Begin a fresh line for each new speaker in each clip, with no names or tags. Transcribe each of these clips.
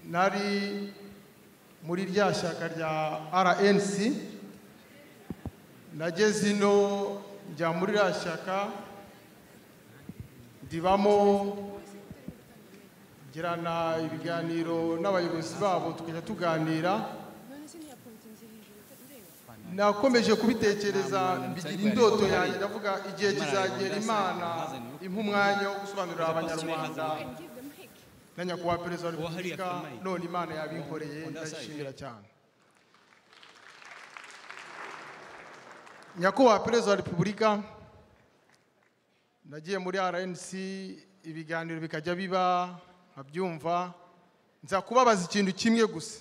nari muri rya shyaka rya RNC nageze ino njya muri rya shyaka ndibamo girana ibiganiro n'abayobozi babo tukajya tuganira nakomeje kubitekereza mbigira indoto yanjye ndavuga igihe kizagera Imana impumwanya wo gusobanurira abanyarwanda na nyakubahwa perezida wa repubulika none Imana yabinkoreye ndashimira cyane. Nyakubahwa perezida wa repubulika nagiye muri RNC ibiganiro bikajya biba abyumva nza kubabaza ikintu kimwe gusa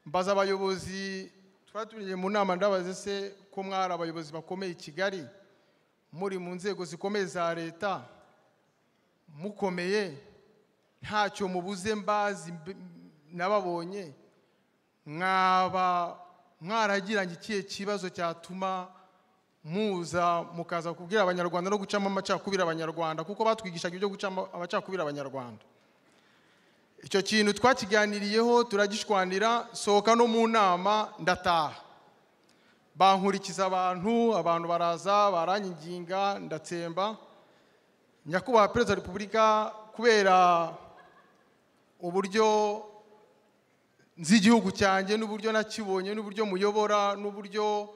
mbaza abayobozi twaturiye mu nama ndabaze se ko mwari abayobozi bakomeye i Kigali muri mu nzego zikomeye za leta mukomeye ntacyo mubuze mbazi nababonye mwaba mwaragiranye ikihe kibazo cyatuma muza mukaza kubwira abanyarwanda no gucamo amacakubira abanyarwanda kuko batwigishaga ibyo gucamo amacakubira abanyarwanda. Icyo kintu twakiganiriyeho turagishwanira sohoka no mu nama ndataha bankurikiza abantu baraza baranyiginga ndatsemba. Nyakubahwa perezida wa repubulika kubera uburyo nzi igihugu cyanjye n'uburyo nakibonye n'uburyo muyobora n'uburyo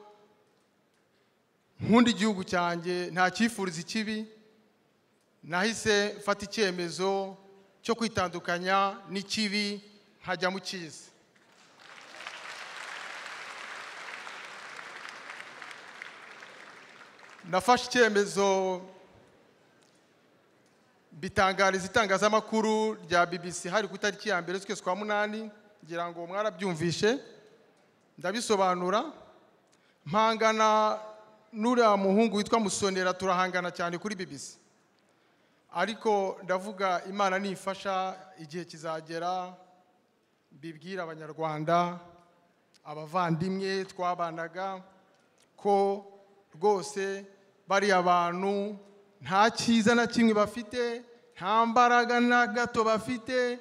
nkunda igihugu cyanjye nta cyifuriza ikibi nahise mfata icyemezo cyo kwitandukanya n'ikibi nkajya mu cyiza. Nafashe icyemezo bitangariza itangazamakuru rya BBC hari ku itariki ya mbere z'ukwezi kwa munani ngira ngo mwarabyumvishe ndabisobanura mpangana n'uriya muhungu witwa Musonera turahangana cyane kuri BBC ariko ndavuga Imana nifasha igihe kizagera bibwira abanyarwanda abavandimwe twabanaga ko rwose bari abantu nta cyiza na kimwe bafite nta mbaraga na gato bafite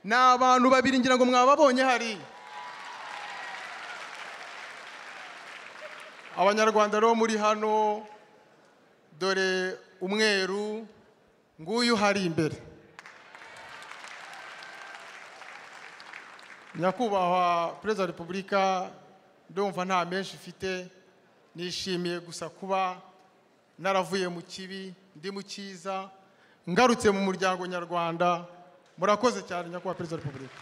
n'abantu babiri ngira ngo mwababonye hari abanyarwanda rero muri hano dore umweru nguyu hari imbere. Nyakubahwa perezida wa repubulika ndumva nta menshi mfite nishimiye gusa kuba naravuye mu kibi ndi mu cyiza ngarutse mu muryango nyarwanda. Murakoze cyane nyakubahwa perezida wa repubulika.